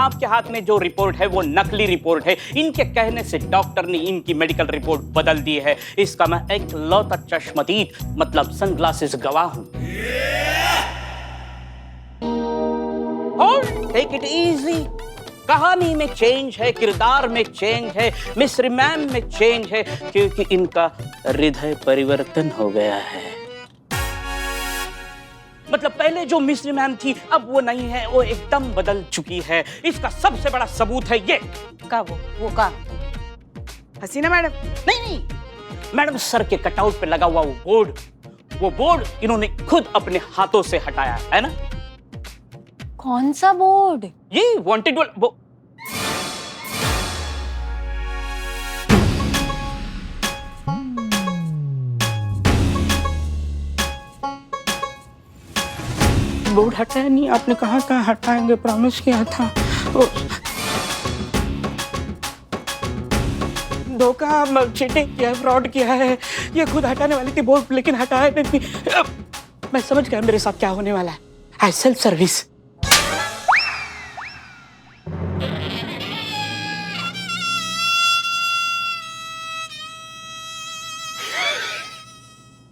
आपके हाथ में जो रिपोर्ट है वो नकली रिपोर्ट है। इनके कहने से डॉक्टर ने इनकी मेडिकल रिपोर्ट बदल दी है। इसका मैं एक लौता चश्मदीद मतलब सनग्लासेस गवाह हूं। Take it easy. कहानी में चेंज है, किरदार में चेंज है, मिस्री मैम में चेंज है, क्योंकि इनका हृदय परिवर्तन हो गया है। मतलब पहले जो मिस्री मैम थी अब वो नहीं है, वो एकदम बदल चुकी है। इसका सबसे बड़ा सबूत है ये। का वो का हसीना मैडम? नहीं, मैडम सर के कटआउट पे लगा हुआ वो बोर्ड इन्होंने खुद अपने हाथों से हटाया है ना। कौन सा बोर्ड? ये वांटेड वो बोर्ड हटाया नहीं। आपने कहा था हटाएंगे, प्रॉमिस किया था। धोखा, चीटिंग किया, फ्रॉड किया है। ये खुद हटाने वाली थी बोर्ड, लेकिन हटाया नहीं। मैं समझ गया मेरे साथ क्या होने वाला है। I self service.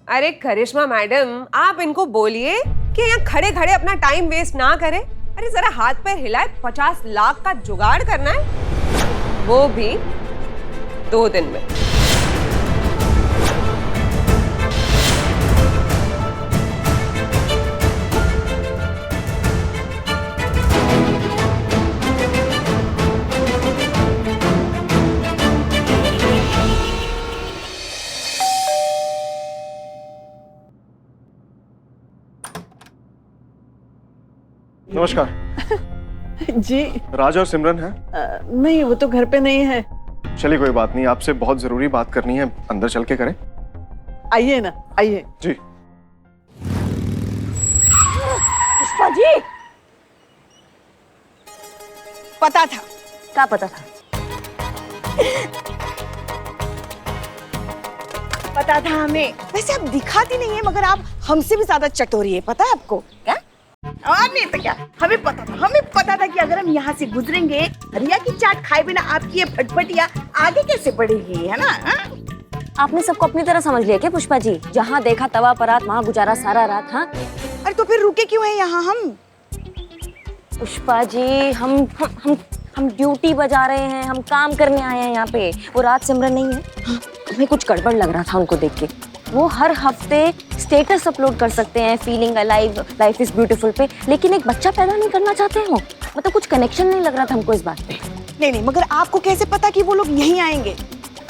अरे करिश्मा मैडम, आप इनको बोलिए कि यहाँ खड़े खड़े अपना टाइम वेस्ट ना करें। अरे जरा हाथ पैर हिलाए, 50 लाख का जुगाड़ करना है, वो भी 2 दिन में। नमस्कार जी। राज और सिमरन है? नहीं, वो तो घर पे नहीं है। चलिए कोई बात नहीं, आपसे बहुत जरूरी बात करनी है, अंदर चल के करें। आइए ना, आइए। जी। पुष्पा जी, पता था। क्या पता था? पता था हमें। वैसे आप दिखाती नहीं है, मगर आप हमसे भी ज्यादा चटोरी है, पता है आपको? क्या? और नहीं तो क्या, हमें पता था कि अगर हम यहाँ से गुजरेंगे, रिया की चाट खाए बिना आपकी ये फटफटिया आगे कैसे बढ़ेगी, है ना? आपने सबको अपनी तरह समझ लिया क्या पुष्पा जी? जहाँ देखा तवा परात, वहाँ गुजारा सारा रात। हाँ, अरे तो फिर रुके क्यों है यहाँ हम? पुष्पा जी, हम ड्यूटी बजा रहे हैं, हम काम करने आए हैं यहाँ पे। वो रात सिमरन नहीं है? हाँ, हमें कुछ गड़बड़ लग रहा था उनको देख के। वो हर हफ्ते स्टेटस अपलोड कर सकते हैं feeling alive, life is beautiful पे, लेकिन एक बच्चा पैदा नहीं करना चाहते हो। मतलब कुछ कनेक्शन नहीं लग रहा था हमको इस बात पे। नहीं, मगर आपको कैसे पता कि वो लोग यहीं आएंगे?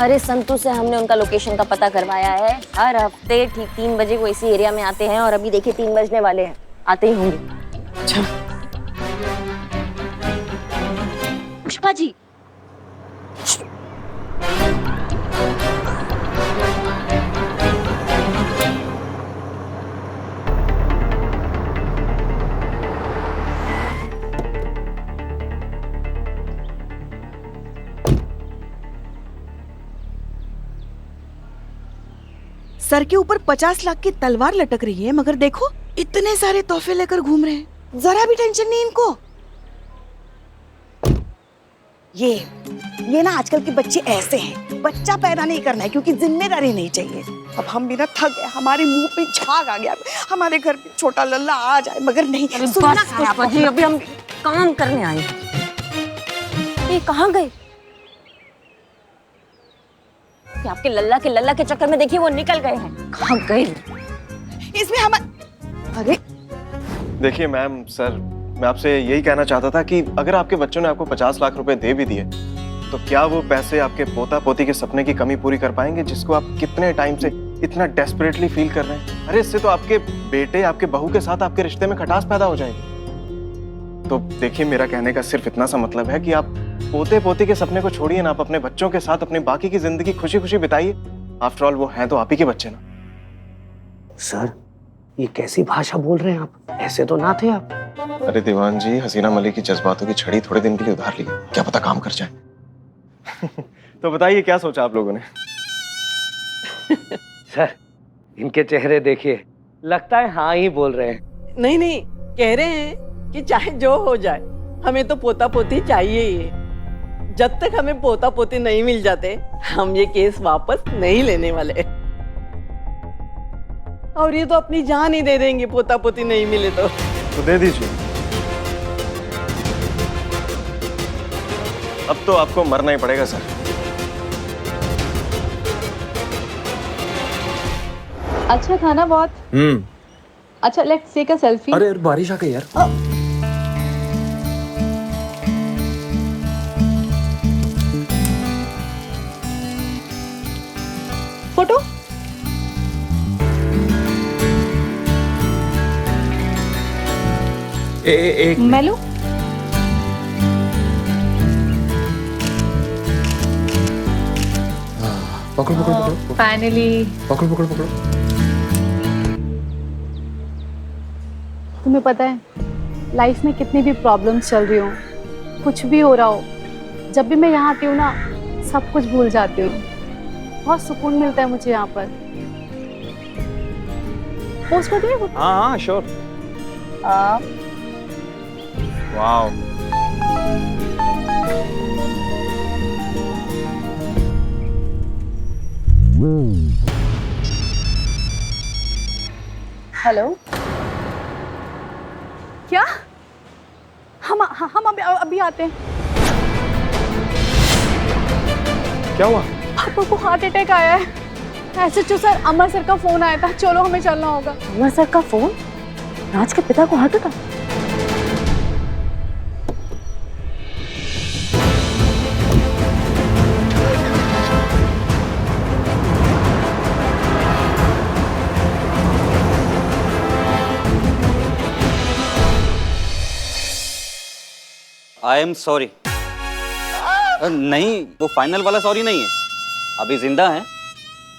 अरे संतू से हमने उनका लोकेशन का पता करवाया है। हर हफ्ते ठीक 3 बजे वो इसी एरिया में आते हैं, और अभी देखिए 3 बजने वाले हैं, आते ही होंगे। अच्छा पुष्पा जी, सर के ऊपर 50 लाख की तलवार लटक रही है, मगर देखो इतने सारे तोहफे लेकर घूम रहे हैं। जरा भी टेंशन नहीं इनको। ये ना आजकल के बच्चे ऐसे हैं, बच्चा पैदा नहीं करना है क्योंकि जिम्मेदारी नहीं चाहिए। अब हम भी ना थक गए, हमारे मुंह पे झाग आ गया, हमारे घर पे छोटा लल्ला आ जाए, मगर नहीं। पुष्पा जी, अभी हम काम करने आए हैं। ये कहाँ गए? कि आपके लल्ला के चक्कर में देखिए वो निकल गए हैं। कहाँ गए? इसमें हम अरे देखिए मैम, सर, मैं आपसे यही कहना चाहता था कि अगर आपके बच्चों ने आपको 50 लाख रुपए दे भी दिए, तो क्या वो पैसे आपके पोता पोती के सपने की कमी पूरी कर पाएंगे, जिसको आप कितने टाइम से इतना डेस्परेटली फील कर रहे हैं? अरे इससे तो आपके बेटे, आपके बहू के साथ आपके रिश्ते में खटास पैदा हो जाएगी। तो देखिए, मेरा कहने का सिर्फ इतना सा मतलब है कि आप पोते पोती के सपने को छोड़िए ना, आप अपने बच्चों के साथ अपनी बाकी की जिंदगी खुशी खुशी बिताइए। आफ्टर ऑल वो हैं तो आप ही के बच्चे ना। सर, ये कैसी भाषा बोल रहे हैं आप? ऐसे तो ना थे आप। अरे दीवान जी, हसीना मलिक की जज्बातों की छड़ी थोड़े दिन के लिए उधार ली, क्या पता काम कर जाए। तो बताइए क्या सोचा आप लोगों ने? सर, इनके चेहरे देखिए, लगता है हाँ ही बोल रहे हैं। नहीं, कह रहे हैं कि चाहे जो हो जाए हमें तो पोता पोती चाहिए ही है। जब तक हमें पोता पोती नहीं मिल जाते हम ये केस वापस नहीं लेने वाले। और ये तो अपनी जान ही दे देंगे पोता पोती नहीं मिले तो दे दीजिए। अब तो आपको मरना ही पड़ेगा सर। अच्छा था ना बहुत। अच्छा लेट्स टेक अ सेल्फी। अरे यार बारिश आ गई यार। फोटो। एक मैं लूं? पकड़ो पकड़ो पकड़ो फाइनली। पकड़ो पकड़ो पकड़ो। तुम्हें पता है लाइफ में कितनी भी प्रॉब्लम्स चल रही हो, कुछ भी हो रहा हो, जब भी मैं यहाँ आती हूँ ना सब कुछ भूल जाती हूँ। बहुत सुकून मिलता है मुझे यहाँ पर। पोस्ट कर दिया? हाँ श्योर। वाओ। हेलो। क्या? हम अभी आते हैं। क्या हुआ? पापा को हार्ट अटैक आया है। एसएचओ सर अमर सर का फोन आया था, चलो हमें चलना होगा। अमर सर का फोन? राज के पिता को heart attack? I am sorry. नहीं, वो फाइनल वाला सॉरी नहीं है। अभी जिंदा हैं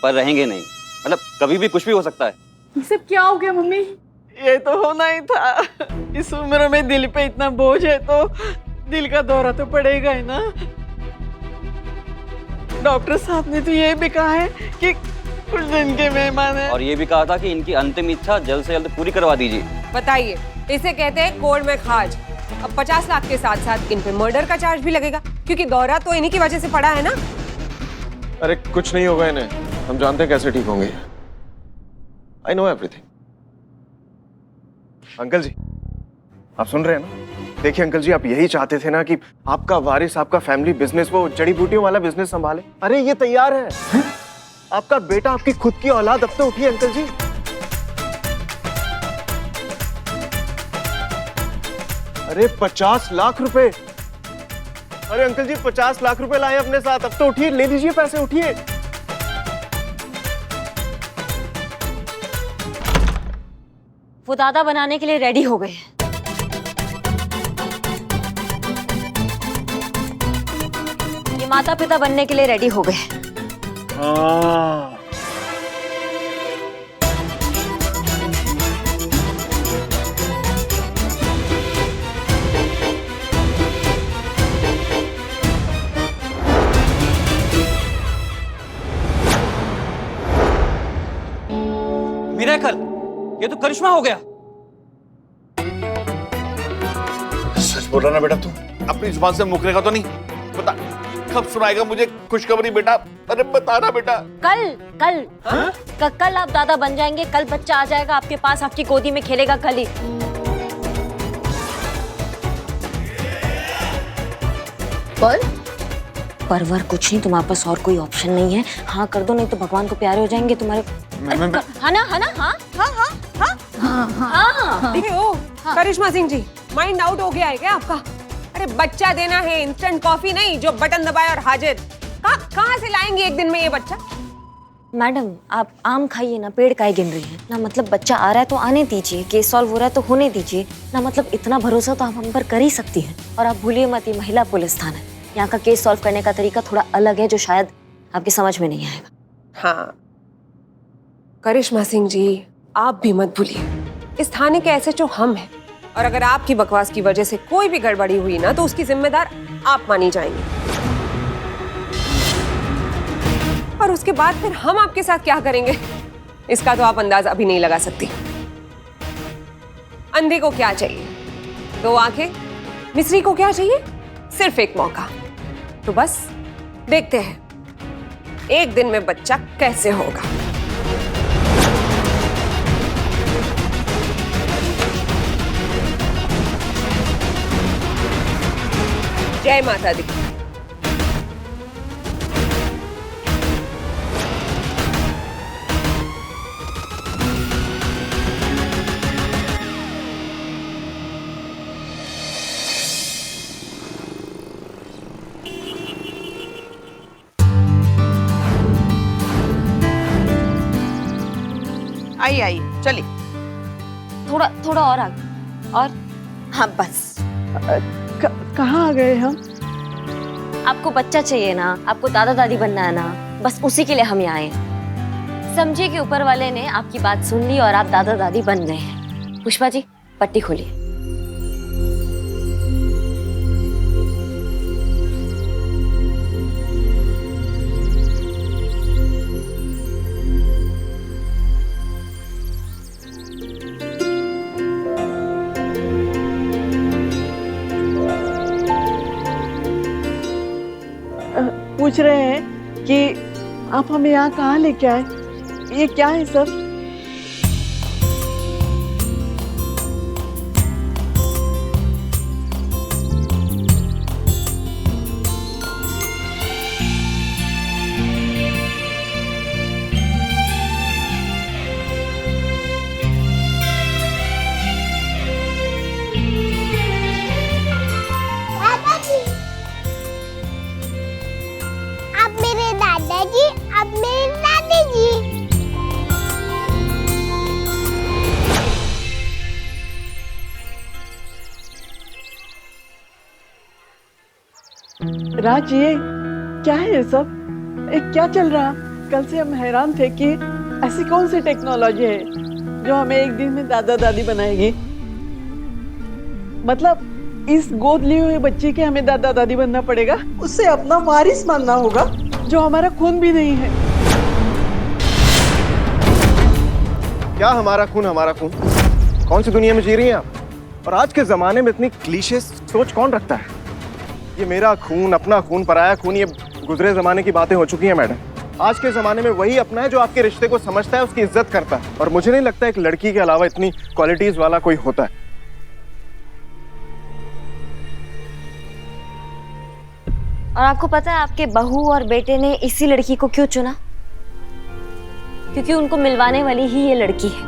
पर रहेंगे नहीं। मतलब कभी भी कुछ भी हो सकता है। ये सब क्या हो गया मम्मी? ये तो होना ही था। इस उम्र में दिल पे इतना बोझ है तो दिल का दौरा तो पड़ेगा ही ना। डॉक्टर साहब ने तो ये भी कहा है कि कुछ दिन के मेहमान हैं। और ये भी कहा था कि इनकी अंतिम इच्छा जल्द से जल्द पूरी करवा दीजिए। बताइए, इसे कहते हैं कोड़ में खाज। अब 50 लाख के साथ साथ इन पे मर्डर का चार्ज भी लगेगा, क्योंकि दौरा तो इन्हीं की वजह से पड़ा है ना। अरे कुछ नहीं होगा इन्हें, हम जानते हैं कैसे ठीक होंगे। I know everything. अंकल जी आप सुन रहे हैं ना? देखिए अंकल जी, आप यही चाहते थे ना कि आपका वारिस आपका फैमिली बिजनेस, वो जड़ी बूटियों वाला बिजनेस संभाले। अरे ये तैयार है। आपका बेटा, आपकी खुद की औलाद। अब तो उठिए अंकल जी। अरे 50 लाख रुपए। अरे अंकल जी 50 लाख रुपए लाए अपने साथ। अब तो उठिए, ले लीजिए पैसे, उठिए। वो दादा बनाने के लिए रेडी हो गए। ये माता पिता बनने के लिए रेडी हो गए। हाँ। मिरेकल, ये तो करिश्मा हो गया। सच बोल रहा ना बेटा तू? अपनी जुबान से मुकरेगा तो नहीं? बता कब सुनाएगा मुझे खुशखबरी बेटा? अरे बता ना बेटा। कल आप दादा बन जाएंगे। कल बच्चा आ जाएगा आपके पास, आपकी गोदी में खेलेगा कल ही। परवर कुछ नहीं, तुम्हारे पास और कोई ऑप्शन नहीं है। हाँ कर दो, नहीं तो भगवान को प्यारे हो जाएंगे तुम्हारे। हाँ ना, हाँ ना, हाँ हाँ। देखिए, ओ करिश्मा सिंह जी, माइंड आउट हो गया है क्या आपका? अरे बच्चा देना है, इंस्टेंट कॉफी नहीं जो बटन दबाए और हाजिर। कहाँ से लाएंगे एक दिन में ये बच्चा? मैडम आप आम खाइए ना, पेड़ काहे गिन रही हैं ना। मतलब बच्चा आ रहा है तो आने दीजिए, केस सॉल्व हो रहा है तो होने दीजिए ना। मतलब इतना भरोसा तो आप हम पर कर ही सकती हैं। और आप भूलिए मत, ये महिला पुलिस थाना है। यहाँ का केस सॉल्व करने का तरीका थोड़ा अलग है, जो शायद आपकी समझ में नहीं आएगा। हाँ करिश्मा सिंह जी, आप भी मत भूलिए, इस थाने के एसएचओ हम हैं। और अगर आपकी बकवास की वजह से कोई भी गड़बड़ी हुई ना, तो उसकी जिम्मेदार आप मानी जाएंगी। और उसके बाद फिर हम आपके साथ क्या करेंगे, इसका तो आप अंदाजा अभी नहीं लगा सकती। अंधे को क्या चाहिए? 2 आंखें, मिस्री को क्या चाहिए? सिर्फ एक मौका। तो बस देखते हैं एक दिन में बच्चा कैसे होगा। जय माता दी। आइए आइए चलिए। थोड़ा थोड़ा और आगे। और हाँ बस। कहाँ आ गए हम? आपको बच्चा चाहिए ना, आपको दादा दादी बनना है ना, बस उसी के लिए हम यहाँ आए। समझिए कि ऊपर वाले ने आपकी बात सुन ली और आप दादा दादी बन गए हैं। पुष्पा जी पट्टी खोलिए। पूछ रहे हैं कि आप हमें यहाँ कहाँ लेके आए? ये क्या है सब? अब मेरे दादाजी, अब मेरे दादी जी। राज ये क्या है ये सब? क्या चल रहा? कल से हम हैरान थे कि ऐसी कौन सी टेक्नोलॉजी है जो हमें एक दिन में दादा दादी बनाएगी। मतलब इस गोद लिए हुए बच्चे के हमें दादा दादी बनना पड़ेगा, उससे अपना वारिस मानना होगा जो हमारा खून भी नहीं है। क्या हमारा खून हमारा खून? कौन सी दुनिया में जी रही हैं आप? और आज के जमाने में इतनी क्लीशे सोच कौन रखता है? ये मेरा खून, अपना खून, पराया खून, ये गुजरे जमाने की बातें हो चुकी हैं मैडम। आज के जमाने में वही अपना है जो आपके रिश्ते को समझता है, उसकी इज्जत करता है। और मुझे नहीं लगता एक लड़की के अलावा इतनी क्वालिटीज वाला कोई होता है। और आपको पता है आपके बहू और बेटे ने इसी लड़की को क्यों चुना? क्योंकि उनको मिलवाने वाली ही ये लड़की है।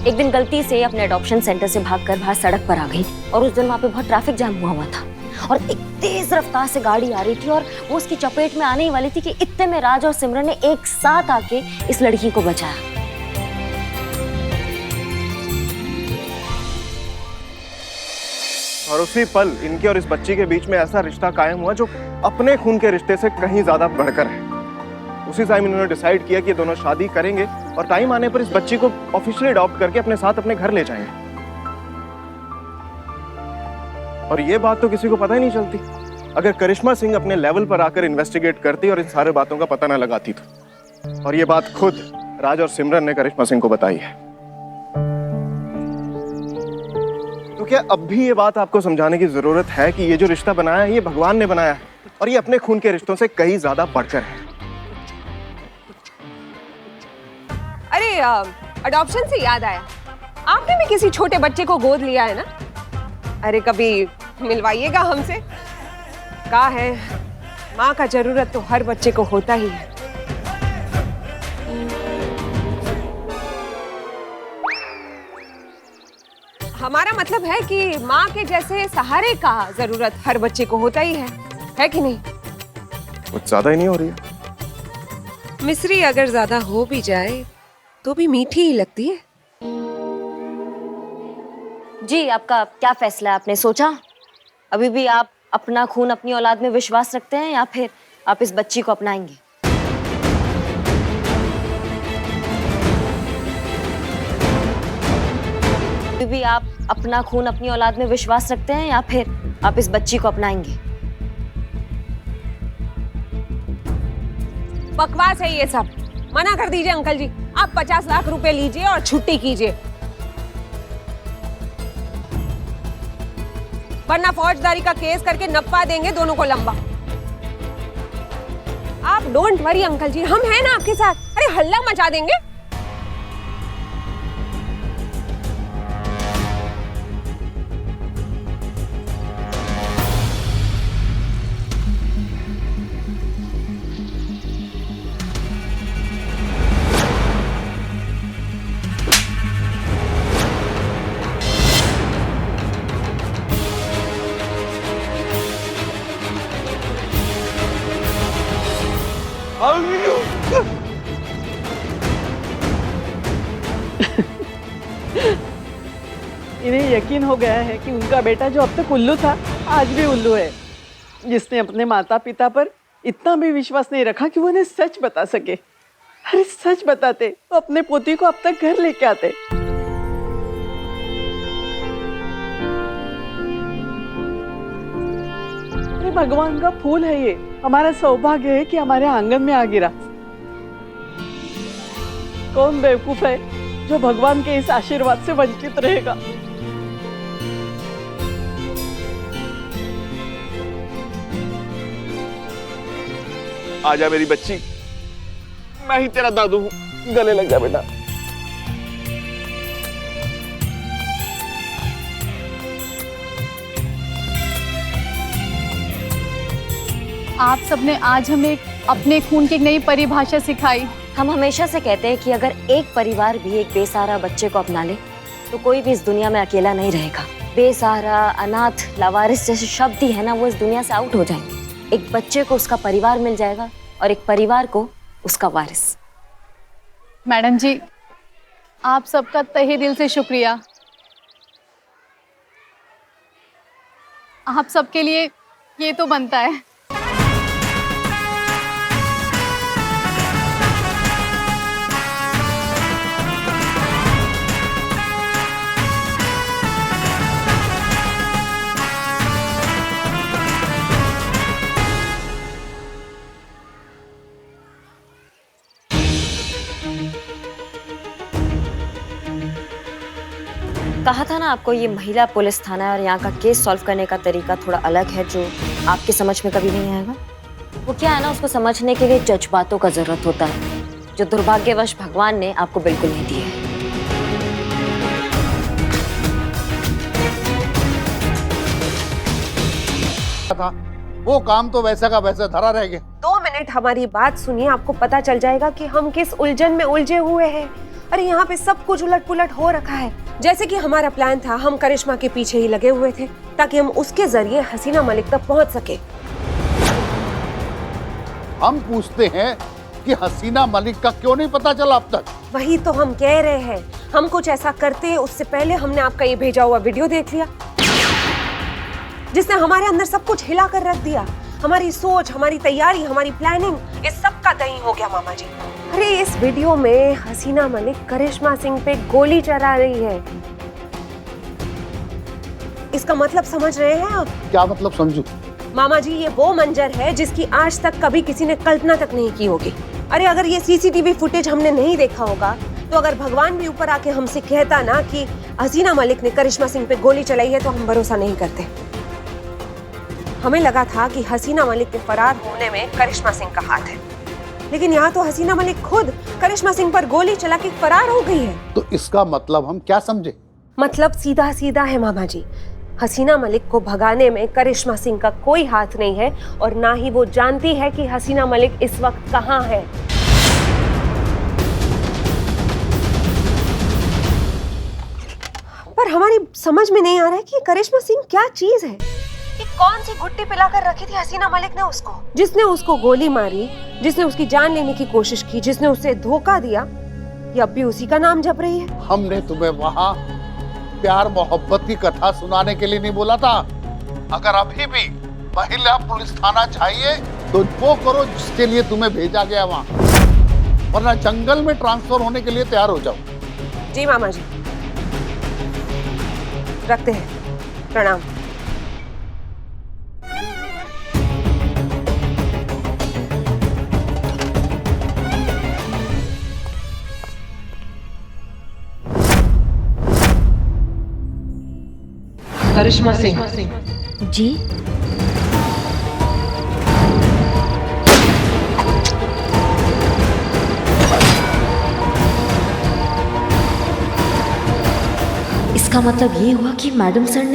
एक दिन गलती से अपने अडॉप्शन सेंटर से भागकर बाहर सड़क पर आ गई और उस दिन वहां पे बहुत ट्रैफिक जाम हुआ था और एक तेज रफ्तार से गाड़ी आ रही थी और वो उसकी चपेट में आने ही वाली थी कि इतने में राज और सिमरन ने एक साथ आके इस लड़की को बचाया। और उसी पल इनके और इस बच्ची के बीच में ऐसा रिश्ता कायम हुआ जो अपने खून के रिश्ते से कहीं ज्यादा बढ़कर है। उसी टाइम इन्होंने डिसाइड किया कि दोनों शादी करेंगे और टाइम आने पर इस बच्ची को ऑफिशियली अडॉप्ट करके अपने साथ अपने घर ले जाएंगे। और ये बात तो किसी को पता ही नहीं चलती अगर करिश्मा सिंह अपने लेवल पर आकर इन्वेस्टिगेट करती और इन सारे बातों का पता न लगाती तो। और ये बात खुद राज और सिमरन ने करिश्मा सिंह को बताई है। तो क्या अब भी ये बात आपको समझाने की जरूरत है कि ये जो रिश्ता बनाया है ये भगवान ने बनाया है और ये अपने खून के रिश्तों से कहीं ज्यादा बढ़कर है। अरे अडॉप्शन से याद आया, आपने भी किसी छोटे बच्चे को गोद लिया है ना? अरे कभी मिलवाइएगा हमसे। कहा है माँ का जरूरत तो हर बच्चे को होता ही है। हमारा मतलब है कि माँ के जैसे सहारे का जरूरत हर बच्चे को होता ही है कि नहीं? कुछ ज्यादा ही नहीं हो रही है। मिश्री अगर ज्यादा हो भी जाए तो भी मीठी ही लगती है। जी आपका क्या फैसला है? आपने सोचा? अभी भी आप अपना खून अपनी औलाद में विश्वास रखते हैं या फिर आप इस बच्ची को अपनाएंगे? अभी भी आप अपना खून अपनी औलाद में विश्वास रखते हैं या फिर आप इस बच्ची को अपनाएंगे? बकवास है ये सब, मना कर दीजिए अंकल जी। आप 50 लाख रुपए लीजिए और छुट्टी कीजिए। वरना फौजदारी का केस करके नपवा देंगे दोनों को लंबा। आप डोंट वरी अंकल जी, हम हैं ना आपके साथ। अरे हल्ला मचा देंगे। इन्हें यकीन हो गया है कि उनका बेटा जो अब तक उल्लू था आज भी उल्लू है, जिसने अपने माता पिता पर इतना भी विश्वास नहीं रखा कि वो उन्हें सच बता सके। अरे सच बताते तो अपने पोती को अब तक घर लेके आते। अरे भगवान का फूल है ये, हमारा सौभाग्य है कि हमारे आंगन में आ गिरा। कौन बेवकूफ है जो भगवान के इस आशीर्वाद से वंचित रहेगा। आजा मेरी बच्ची, मैं ही तेरा दादू हूँ, गले लग जा बेटा। आप सबने आज हमें अपने खून की एक नई परिभाषा सिखाई। हम हमेशा से कहते हैं कि अगर एक परिवार भी एक बेसहारा बच्चे को अपना ले तो कोई भी इस दुनिया में अकेला नहीं रहेगा। बेसहारा, अनाथ, लावारिस जैसे शब्द ही है ना, वो इस दुनिया से आउट हो जाएंगे। एक बच्चे को उसका परिवार मिल जाएगा और एक परिवार को उसका वारिस। मैडम जी, आप सबका तहे दिल से शुक्रिया। आप सबके लिए ये तो बनता है। कहा था ना आपको, ये महिला पुलिस थाना है और यहाँ का केस सॉल्व करने का तरीका थोड़ा अलग है जो आपके समझ में कभी नहीं आएगा। वो क्या है ना, उसको समझने के लिए जज्बातों का जरूरत होता है जो दुर्भाग्यवश भगवान ने आपको बिल्कुल नहीं दिए। था वो काम तो वैसा का वैसा धरा रह गया। 2 मिनट हमारी बात सुनिए, आपको पता चल जाएगा कि हम किस उलझन में उलझे हुए हैं। अरे यहाँ पे सब कुछ उलट पुलट हो रखा है। जैसे कि हमारा प्लान था, हम करिश्मा के पीछे ही लगे हुए थे ताकि हम उसके जरिए हसीना मलिक तक पहुँच सके। हम पूछते हैं कि हसीना मलिक का क्यों नहीं पता चला अब तक? वही तो हम कह रहे हैं, हम कुछ ऐसा करते उससे पहले हमने आपका ये भेजा हुआ वीडियो देख लिया जिसने हमारे अंदर सब कुछ हिला कर रख दिया। हमारी सोच, हमारी तैयारी, हमारी प्लानिंग, ये सब का दही हो गया मामा जी। अरे इस वीडियो में हसीना मलिक करिश्मा सिंह पे गोली चला रही है। इसका मतलब समझ रहे हैं आप? क्या मतलब समझू? मामा जी, ये वो मंजर है जिसकी आज तक कभी किसी ने कल्पना तक नहीं की होगी। अरे अगर ये सीसीटीवी फुटेज हमने नहीं देखा होगा तो अगर भगवान भी ऊपर आके हमसे कहता ना कि हसीना मलिक ने करिश्मा सिंह पे गोली चलाई है तो हम भरोसा नहीं करते। हमें लगा था कि हसीना मलिक के फरार होने में करिश्मा सिंह का हाथ है, लेकिन यहाँ तो हसीना मलिक खुद करिश्मा सिंह पर गोली चला के फरार हो गई है। तो इसका मतलब हम क्या समझे? मतलब सीधा सीधा है मामा जी, हसीना मलिक को भगाने में करिश्मा सिंह का कोई हाथ नहीं है और ना ही वो जानती है कि हसीना मलिक इस वक्त कहाँ है। पर हमारी समझ में नहीं आ रहा है कि करिश्मा सिंह क्या चीज है। ये कौन सी गुट्टी पिलाकर रखी थी हसीना मलिक ने उसको, जिसने उसको गोली मारी, जिसने उसकी जान लेने की कोशिश की, जिसने उसे धोखा दिया, ये अब भी उसी का नाम जप रही है। हमने तुम्हें वहाँ प्यार मोहब्बत की कथा सुनाने के लिए नहीं बोला था। अगर अभी भी महिला पुलिस थाना चाहिए तो वो करो जिसके लिए तुम्हें भेजा गया वहाँ, वरना जंगल में ट्रांसफर होने के लिए तैयार हो जाओ। जी मामा जी, रखते हैं, प्रणाम। करिश्मा सिंह। जी इसका मतलब ये हुआ कि मैडम सर ने